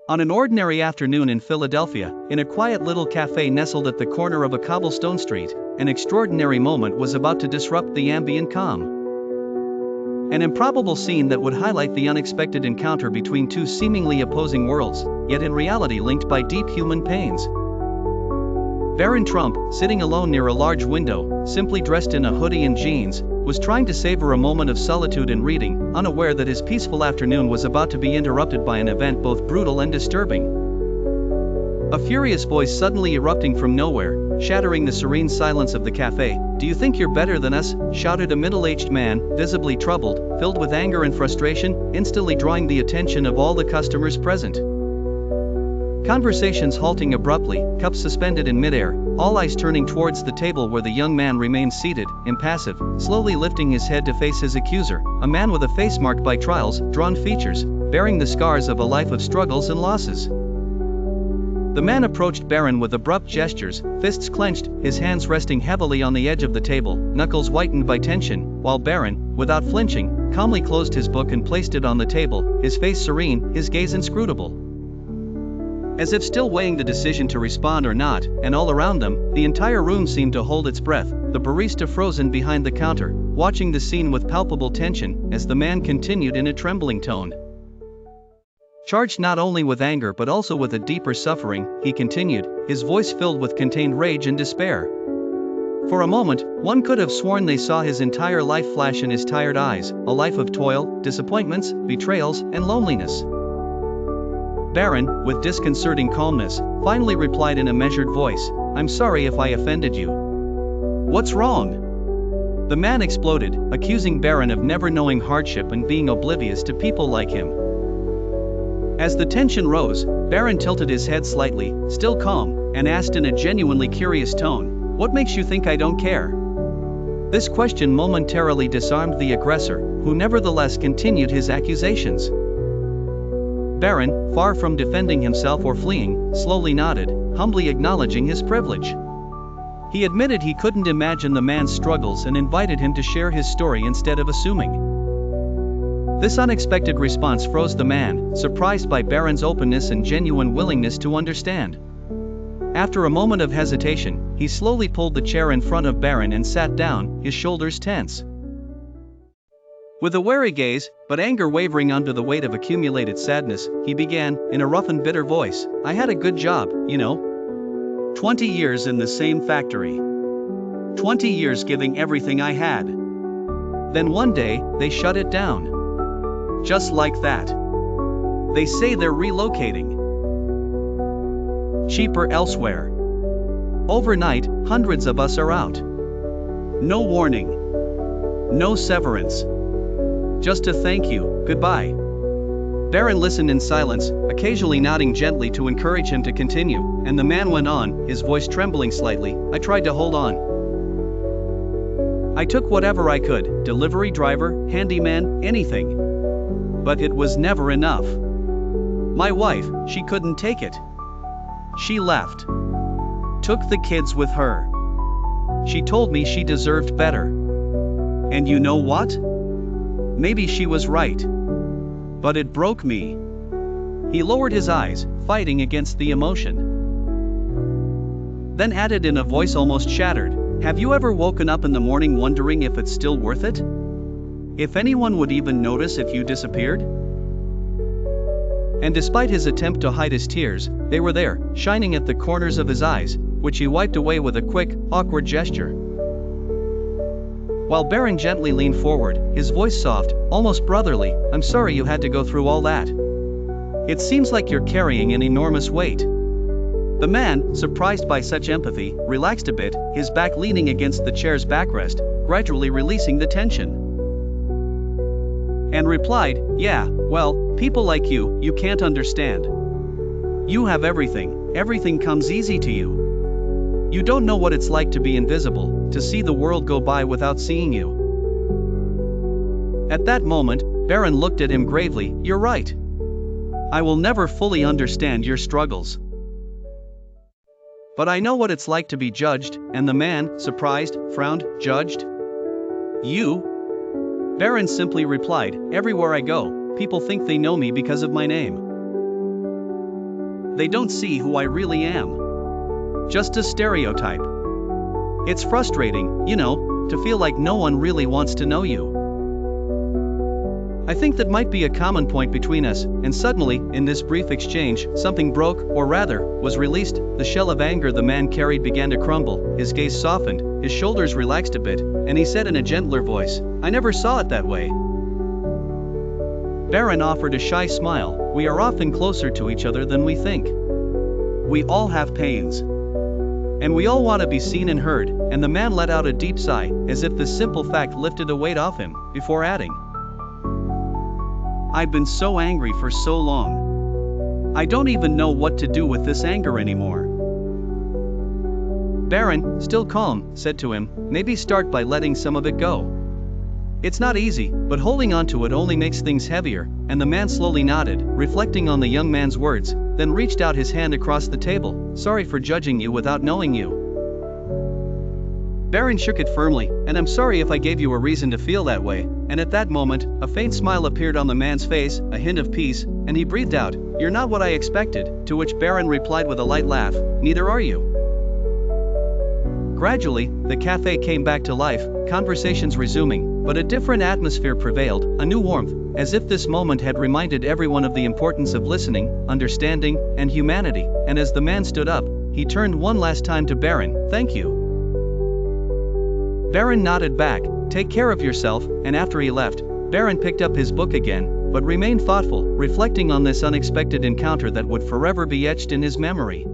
On an ordinary afternoon in Philadelphia, in a quiet little cafe nestled at the corner of a cobblestone street, an extraordinary moment was about to disrupt the ambient calm. An improbable scene that would highlight the unexpected encounter between two seemingly opposing worlds, yet in reality linked by deep human pains. Barron Trump, sitting alone near a large window, simply dressed in a hoodie and jeans, was trying to savor a moment of solitude and reading, unaware that his peaceful afternoon was about to be interrupted by an event both brutal and disturbing. A furious voice suddenly erupting from nowhere, shattering the serene silence of the cafe. "Do you think you're better than us?" shouted a middle-aged man, visibly troubled, filled with anger and frustration, instantly drawing the attention of all the customers present. Conversations halting abruptly, cups suspended in midair, all eyes turning towards the table where the young man remained seated, impassive, slowly lifting his head to face his accuser, a man with a face marked by trials, drawn features, bearing the scars of a life of struggles and losses. The man approached Barron with abrupt gestures, fists clenched, his hands resting heavily on the edge of the table, knuckles whitened by tension, while Barron, without flinching, calmly closed his book and placed it on the table, his face serene, his gaze inscrutable. As if still weighing the decision to respond or not, and all around them, the entire room seemed to hold its breath, the barista frozen behind the counter, watching the scene with palpable tension, as the man continued in a trembling tone. Charged not only with anger but also with a deeper suffering, he continued, his voice filled with contained rage and despair. For a moment, one could have sworn they saw his entire life flash in his tired eyes, a life of toil, disappointments, betrayals, and loneliness. Barron, with disconcerting calmness, finally replied in a measured voice, "I'm sorry if I offended you." "What's wrong?" The man exploded, accusing Barron of never knowing hardship and being oblivious to people like him. As the tension rose, Barron tilted his head slightly, still calm, and asked in a genuinely curious tone, "What makes you think I don't care?" This question momentarily disarmed the aggressor, who nevertheless continued his accusations. Barron, far from defending himself or fleeing, slowly nodded, humbly acknowledging his privilege. He admitted he couldn't imagine the man's struggles and invited him to share his story instead of assuming. This unexpected response froze the man, surprised by Barron's openness and genuine willingness to understand. After a moment of hesitation, he slowly pulled the chair in front of Barron and sat down, his shoulders tense. With a wary gaze, but anger wavering under the weight of accumulated sadness, he began, in a rough and bitter voice, "I had a good job, you know. 20 years in the same factory. 20 years giving everything I had. Then one day, they shut it down. Just like that. They say they're relocating. Cheaper elsewhere. Overnight, hundreds of us are out. No warning. No severance. Just a thank you, goodbye." Barron listened in silence, occasionally nodding gently to encourage him to continue, and the man went on, his voice trembling slightly, "I tried to hold on. I took whatever I could, delivery driver, handyman, anything. But it was never enough. My wife, she couldn't take it. She left. Took the kids with her. She told me she deserved better. And you know what? Maybe she was right. But it broke me." He lowered his eyes, fighting against the emotion. Then added in a voice almost shattered, "Have you ever woken up in the morning wondering if it's still worth it? If anyone would even notice if you disappeared?" And despite his attempt to hide his tears, they were there, shining at the corners of his eyes, which he wiped away with a quick, awkward gesture. While Barron gently leaned forward, his voice soft, almost brotherly, "I'm sorry you had to go through all that. It seems like you're carrying an enormous weight." The man, surprised by such empathy, relaxed a bit, his back leaning against the chair's backrest, gradually releasing the tension. And replied, "Yeah, well, people like you can't understand. You have everything comes easy to you. You don't know what it's like to be invisible, to see the world go by without seeing you." At that moment, Barron looked at him gravely, "You're right. I will never fully understand your struggles. But I know what it's like to be judged," and the man, surprised, frowned, "Judged? You?" Barron simply replied, "Everywhere I go, people think they know me because of my name. They don't see who I really am. Just a stereotype. It's frustrating, to feel like no one really wants to know you. I think that might be a common point between us, and suddenly, in this brief exchange, something broke, or rather, was released. The shell of anger the man carried began to crumble, his gaze softened, his shoulders relaxed a bit, and he said in a gentler voice, "I never saw it that way." Barron offered a shy smile. "We are often closer to each other than we think. We all have pains. And we all want to be seen and heard," and the man let out a deep sigh, as if this simple fact lifted a weight off him, before adding, "I've been so angry for so long. I don't even know what to do with this anger anymore." Barron, still calm, said to him, "Maybe start by letting some of it go. It's not easy, but holding on to it only makes things heavier," and the man slowly nodded, reflecting on the young man's words, then reached out his hand across the table. "Sorry for judging you without knowing you." Barron shook it firmly, "And I'm sorry if I gave you a reason to feel that way," and at that moment, a faint smile appeared on the man's face, a hint of peace, and he breathed out, "You're not what I expected," to which Barron replied with a light laugh, "Neither are you." Gradually, the cafe came back to life, conversations resuming, but a different atmosphere prevailed, a new warmth, as if this moment had reminded everyone of the importance of listening, understanding, and humanity, and as the man stood up, he turned one last time to Barron, "Thank you." Barron nodded back, "Take care of yourself," and after he left, Barron picked up his book again, but remained thoughtful, reflecting on this unexpected encounter that would forever be etched in his memory.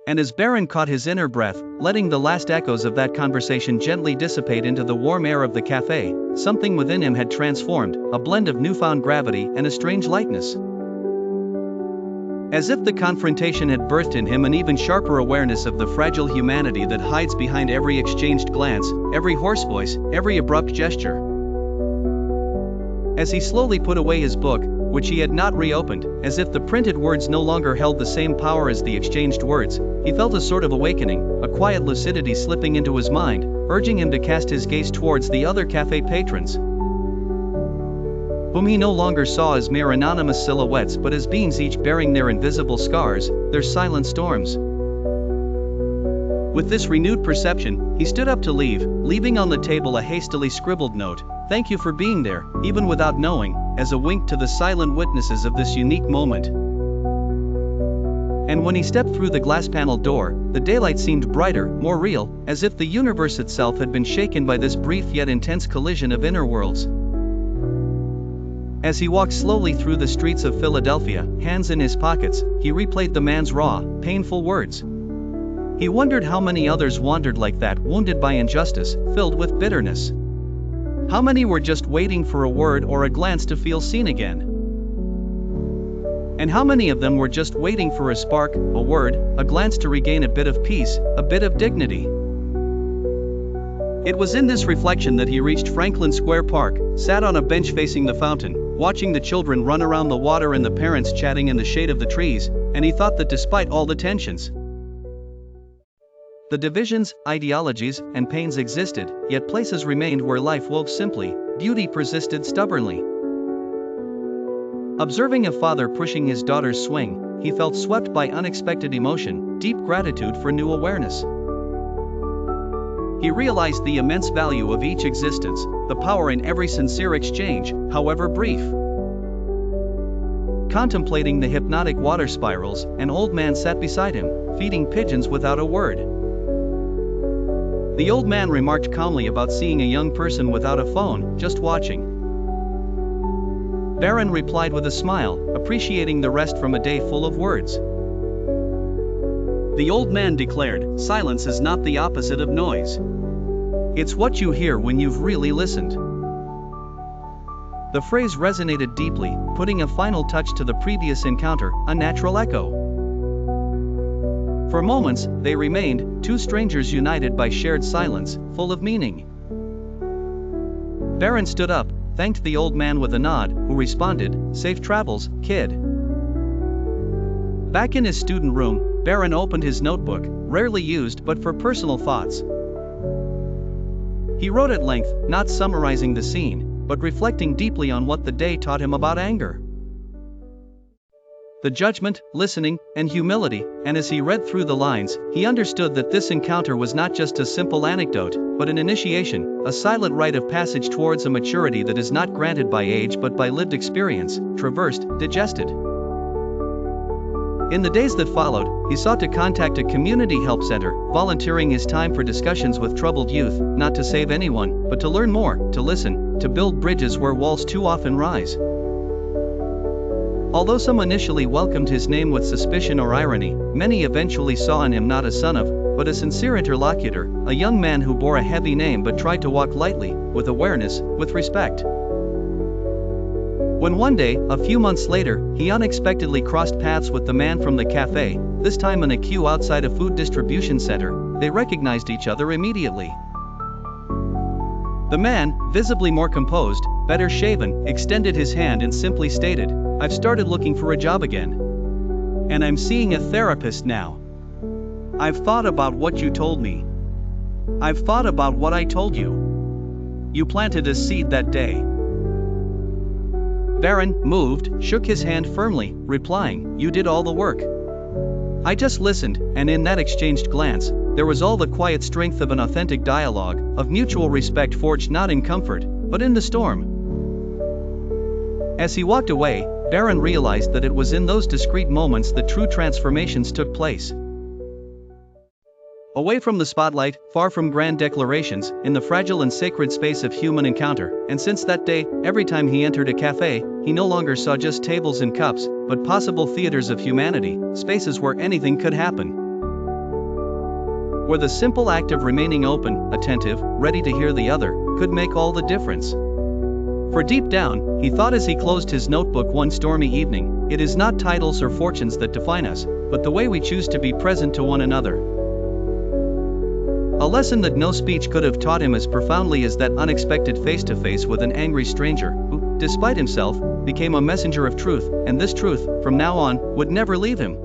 And as Barron caught his inner breath, letting the last echoes of that conversation gently dissipate into the warm air of the cafe, something within him had transformed, a blend of newfound gravity and a strange lightness. As if the confrontation had birthed in him an even sharper awareness of the fragile humanity that hides behind every exchanged glance, every hoarse voice, every abrupt gesture. As he slowly put away his book, which he had not reopened, as if the printed words no longer held the same power as the exchanged words, he felt a sort of awakening, a quiet lucidity slipping into his mind, urging him to cast his gaze towards the other cafe patrons, whom he no longer saw as mere anonymous silhouettes but as beings each bearing their invisible scars, their silent storms. With this renewed perception, he stood up to leave, leaving on the table a hastily scribbled note, "Thank you for being there, even without knowing," as a wink to the silent witnesses of this unique moment. And when he stepped through the glass-paneled door, the daylight seemed brighter, more real, as if the universe itself had been shaken by this brief yet intense collision of inner worlds. As he walked slowly through the streets of Philadelphia, hands in his pockets, he replayed the man's raw, painful words. He wondered how many others wandered like that, wounded by injustice, filled with bitterness. How many were just waiting for a word or a glance to feel seen again? And how many of them were just waiting for a spark, a word, a glance to regain a bit of peace, a bit of dignity? It was in this reflection that he reached Franklin Square Park, sat on a bench facing the fountain, watching the children run around the water and the parents chatting in the shade of the trees, and he thought that despite all the tensions, the divisions, ideologies, and pains existed, yet places remained where life wove simply, beauty persisted stubbornly. Observing a father pushing his daughter's swing, he felt swept by unexpected emotion, deep gratitude for new awareness. He realized the immense value of each existence, the power in every sincere exchange, however brief. Contemplating the hypnotic water spirals, an old man sat beside him, feeding pigeons without a word. The old man remarked calmly about seeing a young person without a phone, just watching. Barron replied with a smile, appreciating the rest from a day full of words. The old man declared, "Silence is not the opposite of noise. It's what you hear when you've really listened." The phrase resonated deeply, putting a final touch to the previous encounter, a natural echo. For moments, they remained, two strangers united by shared silence, full of meaning. Barron stood up, thanked the old man with a nod, who responded, "Safe travels, kid." Back in his student room, Barron opened his notebook, rarely used but for personal thoughts. He wrote at length, not summarizing the scene, but reflecting deeply on what the day taught him about anger. the judgment, listening, and humility, and as he read through the lines, he understood that this encounter was not just a simple anecdote, but an initiation, a silent rite of passage towards a maturity that is not granted by age but by lived experience, traversed, digested. In the days that followed, he sought to contact a community help center, volunteering his time for discussions with troubled youth, not to save anyone, but to learn more, to listen, to build bridges where walls too often rise. Although some initially welcomed his name with suspicion or irony, many eventually saw in him not a son of, but a sincere interlocutor, a young man who bore a heavy name but tried to walk lightly, with awareness, with respect. When one day, a few months later, he unexpectedly crossed paths with the man from the cafe, this time in a queue outside a food distribution center, they recognized each other immediately. The man, visibly more composed, better shaven, extended his hand and simply stated, "I've started looking for a job again. And I'm seeing a therapist now. I've thought about what you told me. I've thought about what I told you. You planted a seed that day." Barron, moved, shook his hand firmly, replying, "You did all the work. I just listened," and in that exchanged glance, there was all the quiet strength of an authentic dialogue, of mutual respect forged not in comfort, but in the storm. As he walked away, Barron realized that it was in those discrete moments that true transformations took place. Away from the spotlight, far from grand declarations, in the fragile and sacred space of human encounter, and since that day, every time he entered a cafe, he no longer saw just tables and cups, but possible theaters of humanity, spaces where anything could happen. Where the simple act of remaining open, attentive, ready to hear the other, could make all the difference. For deep down, he thought as he closed his notebook one stormy evening, it is not titles or fortunes that define us, but the way we choose to be present to one another. A lesson that no speech could have taught him as profoundly as that unexpected face-to-face with an angry stranger, who, despite himself, became a messenger of truth, and this truth, from now on, would never leave him.